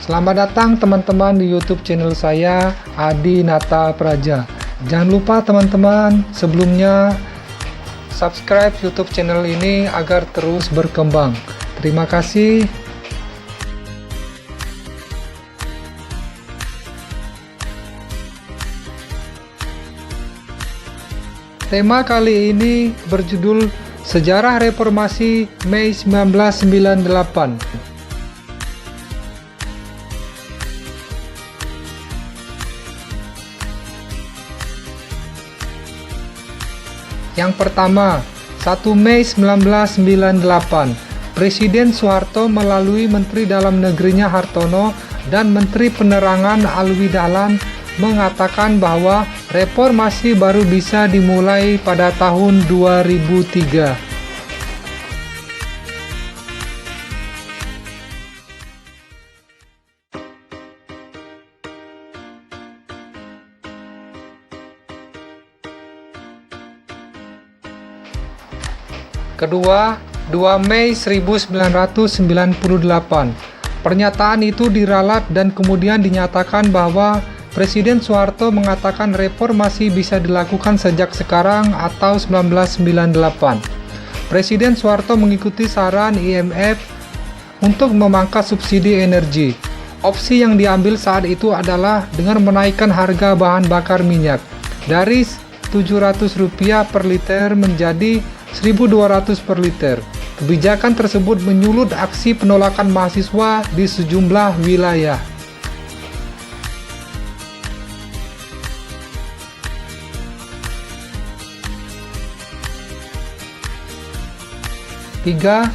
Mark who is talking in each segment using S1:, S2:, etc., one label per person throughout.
S1: Selamat datang teman-teman di YouTube channel saya, Adi Nata Praja. Jangan lupa teman-teman, sebelumnya subscribe YouTube channel ini agar terus berkembang. Terima kasih. Tema kali ini berjudul Sejarah Reformasi Mei 1998. Yang pertama, 1 Mei 1998, Presiden Soeharto melalui Menteri Dalam Negerinya Hartono dan Menteri Penerangan Alwi Dahlan mengatakan bahwa reformasi baru bisa dimulai pada tahun 2003. Kedua, 2 Mei 1998. Pernyataan itu diralat dan kemudian dinyatakan bahwa Presiden Soeharto mengatakan reformasi bisa dilakukan sejak sekarang atau 1998. Presiden Soeharto mengikuti saran IMF untuk memangkas subsidi energi. Opsi yang diambil saat itu adalah dengan menaikkan harga bahan bakar minyak dari Rp700 per liter menjadi Rp1.200 per liter. Kebijakan tersebut menyulut aksi penolakan mahasiswa di sejumlah wilayah. Tiga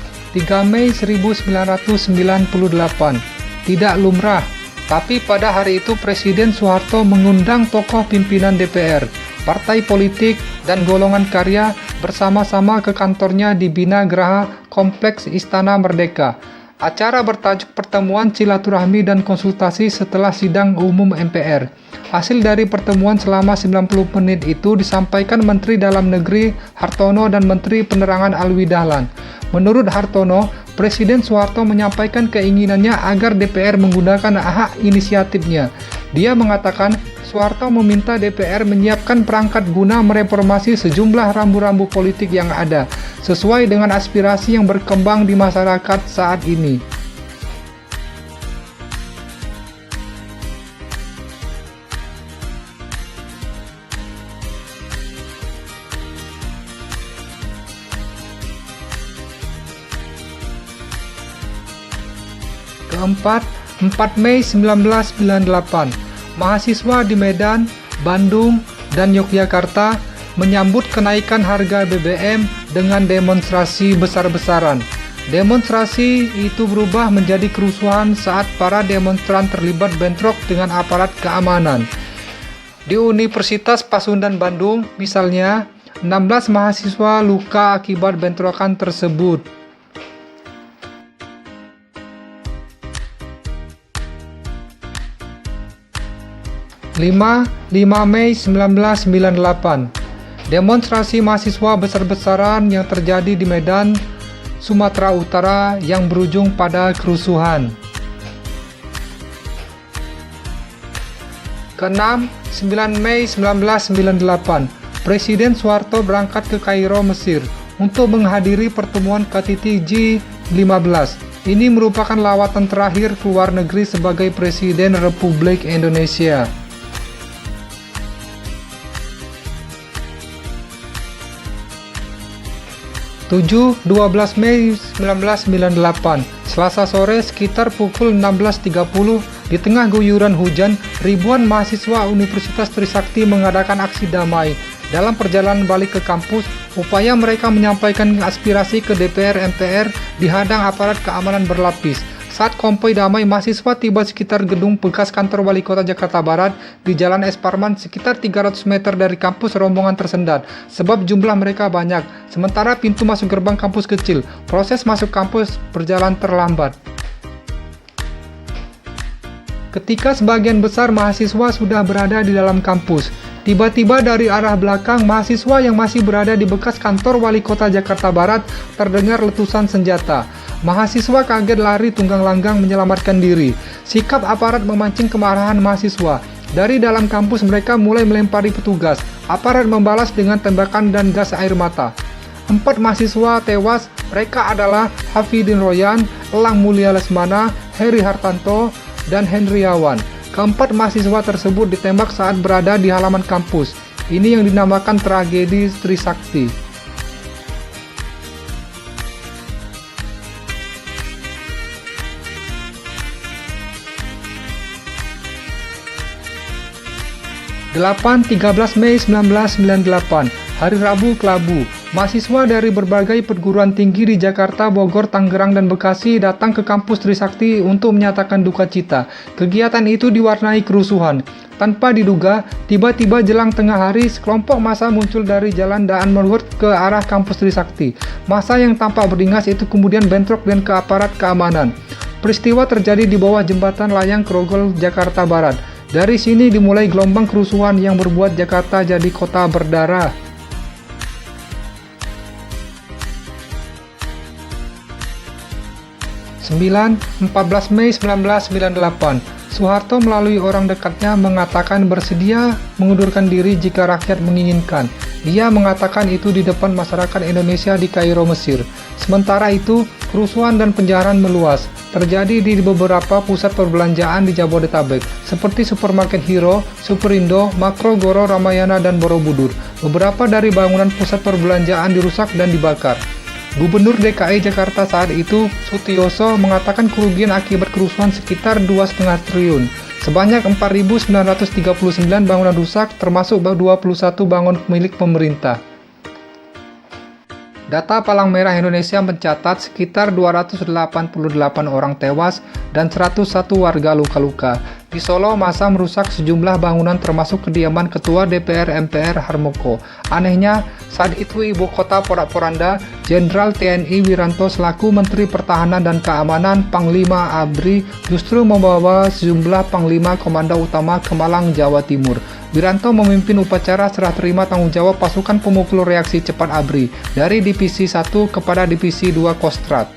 S1: Mei 1998. Tidak lumrah, tapi pada hari itu Presiden Soeharto mengundang tokoh pimpinan DPR, partai politik, dan golongan karya bersama-sama ke kantornya di Bina Graha Kompleks Istana Merdeka. Acara bertajuk Pertemuan Silaturahmi dan Konsultasi setelah Sidang Umum MPR. Hasil dari pertemuan selama 90 menit itu disampaikan Menteri Dalam Negeri Hartono dan Menteri Penerangan Alwi Dahlan. Menurut Hartono, Presiden Soeharto menyampaikan keinginannya agar DPR menggunakan hak inisiatifnya. Dia mengatakan Soeharto meminta DPR menyiapkan perangkat guna mereformasi sejumlah rambu-rambu politik yang ada, sesuai dengan aspirasi yang berkembang di masyarakat saat ini. Keempat, 4 Mei 1998. Mahasiswa di Medan, Bandung, dan Yogyakarta menyambut kenaikan harga BBM dengan demonstrasi besar-besaran. Demonstrasi itu berubah menjadi kerusuhan saat para demonstran terlibat bentrok dengan aparat keamanan. Di Universitas Pasundan Bandung, misalnya, 16 mahasiswa luka akibat bentrokan tersebut. 5 Mei 1998. Demonstrasi mahasiswa besar-besaran yang terjadi di Medan, Sumatera Utara yang berujung pada kerusuhan. Keenam, 9 Mei 1998. Presiden Soeharto berangkat ke Kairo, Mesir untuk menghadiri pertemuan KTT G15. Ini merupakan lawatan terakhir ke luar negeri sebagai Presiden Republik Indonesia. 12 Mei 1998, Selasa sore sekitar pukul 16.30, di tengah guyuran hujan, ribuan mahasiswa Universitas Trisakti mengadakan aksi damai. Dalam perjalanan balik ke kampus, upaya mereka menyampaikan aspirasi ke DPR MPR dihadang aparat keamanan berlapis. Saat konvoi damai mahasiswa tiba sekitar gedung bekas kantor Wali Kota Jakarta Barat di Jalan Es Parman sekitar 300 meter dari kampus, rombongan tersendat sebab jumlah mereka banyak. Sementara pintu masuk gerbang kampus kecil, proses masuk kampus berjalan terlambat. Ketika sebagian besar mahasiswa sudah berada di dalam kampus, Tiba-tiba dari arah belakang, mahasiswa yang masih berada di bekas kantor Wali Kota Jakarta Barat terdengar letusan senjata. Mahasiswa kaget lari tunggang langgang menyelamatkan diri. Sikap aparat memancing kemarahan mahasiswa. Dari dalam kampus mereka mulai melempari petugas. Aparat membalas dengan tembakan dan gas air mata. 4 mahasiswa tewas, mereka adalah Hafidin Royan, Elang Mulia Lesmana, Heri Hartanto, dan Hendriawan. Keempat mahasiswa tersebut ditembak saat berada di halaman kampus. Ini yang dinamakan tragedi Trisakti. Delapan 13 Mei 1998, Hari Rabu Kelabu. Mahasiswa dari berbagai perguruan tinggi di Jakarta, Bogor, Tangerang, dan Bekasi datang ke kampus Trisakti untuk menyatakan duka cita. Kegiatan itu diwarnai kerusuhan. Tanpa diduga, tiba-tiba jelang tengah hari, sekelompok massa muncul dari Jalan Daan Mogot ke arah kampus Trisakti. Massa yang tampak beringas itu kemudian bentrok dan ke aparat keamanan. Peristiwa terjadi di bawah jembatan layang Grogol, Jakarta Barat. Dari sini dimulai gelombang kerusuhan yang berbuat Jakarta jadi kota berdarah. 14 Mei 1998, Soeharto melalui orang dekatnya mengatakan bersedia mengundurkan diri jika rakyat menginginkan. Dia mengatakan itu di depan masyarakat Indonesia di Kairo, Mesir. Sementara itu, kerusuhan dan penjarahan meluas. Terjadi di beberapa pusat perbelanjaan di Jabodetabek, seperti Supermarket Hero, Superindo, Makro, Goro, Ramayana, dan Borobudur. Beberapa dari bangunan pusat perbelanjaan dirusak dan dibakar. Gubernur DKI Jakarta saat itu, Sutioso, mengatakan kerugian akibat kerusuhan sekitar 2,5 triliun. Sebanyak 4.939 bangunan rusak, termasuk 21 bangunan milik pemerintah. Data Palang Merah Indonesia mencatat sekitar 288 orang tewas dan 101 warga luka-luka. Di Solo, massa merusak sejumlah bangunan termasuk kediaman Ketua DPR MPR Harmoko. Anehnya, saat itu ibu kota porak-poranda, Jenderal TNI Wiranto selaku Menteri Pertahanan dan Keamanan Panglima ABRI justru membawa sejumlah Panglima Komando Utama ke Malang, Jawa Timur. Wiranto memimpin upacara serah terima tanggung jawab pasukan pemukul reaksi cepat ABRI dari Divisi 1 kepada Divisi 2 Kostrad.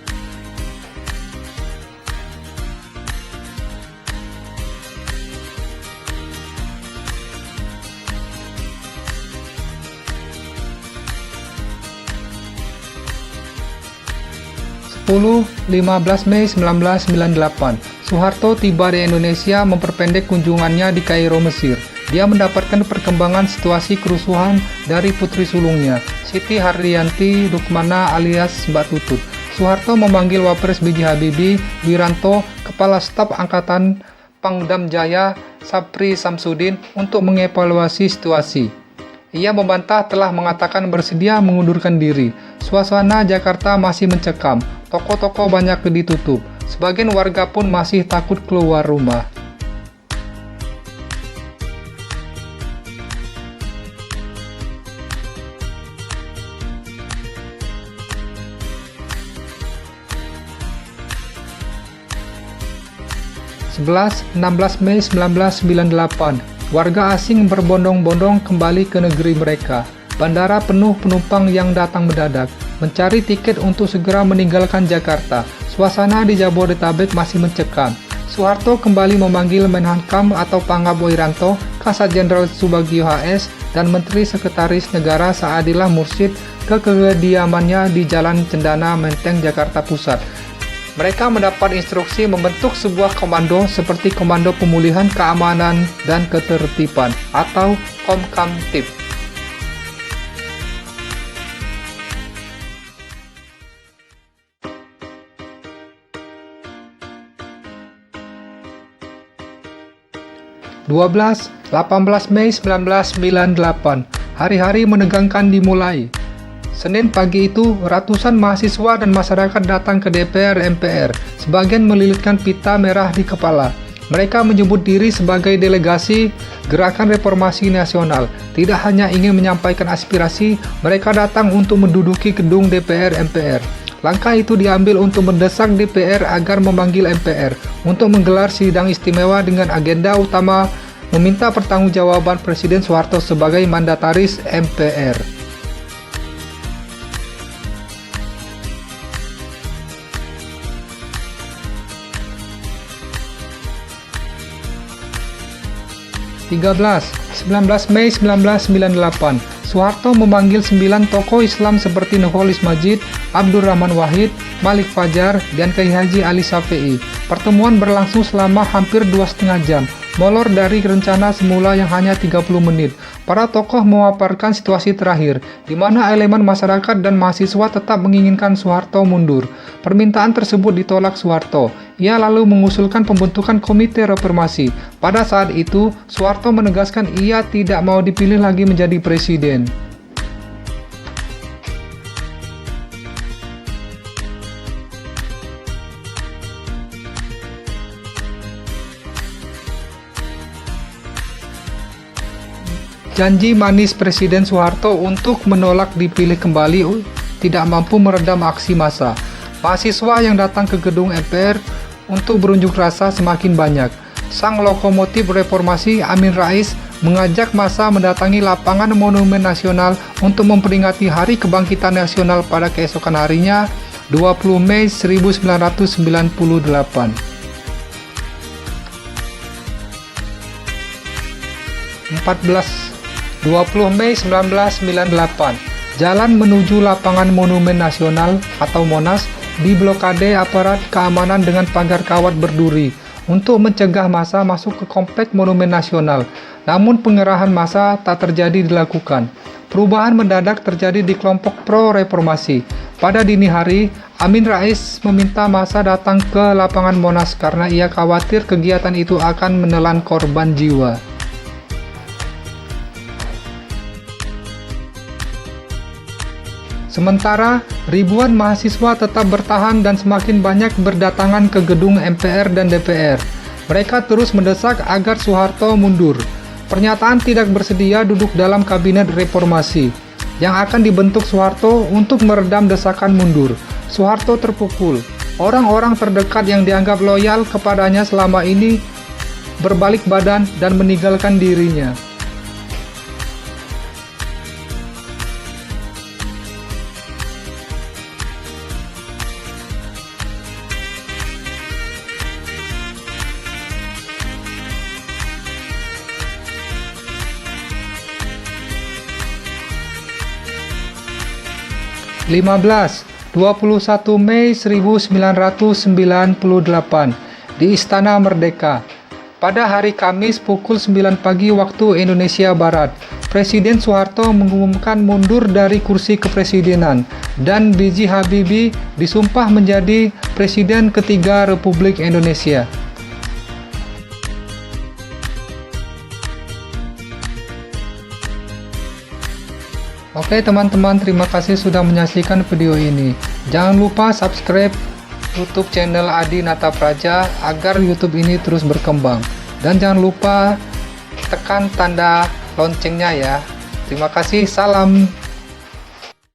S1: Sepuluh 15 Mei 1998, Soeharto tiba di Indonesia memperpendek kunjungannya di Kairo, Mesir. Dia mendapatkan perkembangan situasi kerusuhan dari putri sulungnya, Siti Hardianti Rukmana alias Mbak Tutut. Soeharto memanggil Wapres B.J. Habibie, Wiranto, Kepala Staf Angkatan Pangdam Jaya, Sapri Samsudin untuk mengevaluasi situasi. Ia membantah telah mengatakan bersedia mengundurkan diri. Suasana Jakarta masih mencekam, toko-toko banyak ditutup. Sebagian warga pun masih takut keluar rumah. Sebelas 16 Mei 1998, warga asing berbondong-bondong kembali ke negeri mereka. Bandara penuh penumpang yang datang mendadak, mencari tiket untuk segera meninggalkan Jakarta. Suasana di Jabodetabek masih mencekam. Soeharto kembali memanggil Menhankam atau Pangab Wiranto, Kasat Jenderal Subagio HS, dan Menteri Sekretaris Negara Saadillah Mursyid ke kediamannya di Jalan Cendana, Menteng, Jakarta Pusat. Mereka mendapat instruksi membentuk sebuah komando seperti Komando Pemulihan Keamanan dan Ketertiban atau Komkamtib. (12) 18 Mei 1998, hari-hari menegangkan dimulai. Senin pagi itu, ratusan mahasiswa dan masyarakat datang ke DPR MPR, sebagian melilitkan pita merah di kepala. Mereka menyebut diri sebagai delegasi Gerakan Reformasi Nasional. Tidak hanya ingin menyampaikan aspirasi, mereka datang untuk menduduki gedung DPR MPR. Langkah itu diambil untuk mendesak DPR agar memanggil MPR untuk menggelar sidang istimewa dengan agenda utama meminta pertanggungjawaban Presiden Soeharto sebagai mandataris MPR. (13) 19 Mei 1998, Soeharto memanggil 9 tokoh Islam seperti Nurholis Majid, Abdurrahman Wahid, Malik Fajar, dan Kiai Haji Ali Syafi'i. Pertemuan berlangsung selama hampir 2,5 jam, molor dari rencana semula yang hanya 30 menit. Para tokoh memaparkan situasi terakhir, di mana elemen masyarakat dan mahasiswa tetap menginginkan Soeharto mundur. Permintaan tersebut ditolak Soeharto. Ia lalu mengusulkan pembentukan komite reformasi. Pada saat itu, Soeharto menegaskan ia tidak mau dipilih lagi menjadi presiden. Janji manis Presiden Soeharto untuk menolak dipilih kembali tidak mampu meredam aksi massa. Mahasiswa yang datang ke gedung MPR untuk berunjuk rasa semakin banyak. Sang lokomotif reformasi Amin Rais mengajak massa mendatangi lapangan Monumen Nasional untuk memperingati Hari Kebangkitan Nasional pada keesokan harinya, 20 Mei 1998. 20 Mei 1998, jalan menuju lapangan Monumen Nasional atau Monas diblokade aparat keamanan dengan pagar kawat berduri untuk mencegah massa masuk ke komplek Monumen Nasional. Namun pengerahan massa tak terjadi dilakukan. Perubahan mendadak terjadi di kelompok pro-reformasi. Pada dini hari, Amin Rais meminta massa datang ke lapangan Monas karena ia khawatir kegiatan itu akan menelan korban jiwa. Sementara, ribuan mahasiswa tetap bertahan dan semakin banyak berdatangan ke gedung MPR dan DPR. Mereka terus mendesak agar Soeharto mundur. Pernyataan tidak bersedia duduk dalam kabinet reformasi yang akan dibentuk Soeharto untuk meredam desakan mundur. Soeharto terpukul. Orang-orang terdekat yang dianggap loyal kepadanya selama ini berbalik badan dan meninggalkan dirinya. (15) 21 Mei 1998 di Istana Merdeka. Pada hari Kamis pukul 9 pagi waktu Indonesia Barat, Presiden Soeharto mengumumkan mundur dari kursi kepresidenan dan B.J. Habibie disumpah menjadi Presiden ketiga Republik Indonesia. Oke teman-teman, terima kasih sudah menyaksikan video ini. Jangan lupa subscribe YouTube channel Adi Natapraja agar YouTube ini terus berkembang. Dan jangan lupa tekan tanda loncengnya ya. Terima kasih, salam.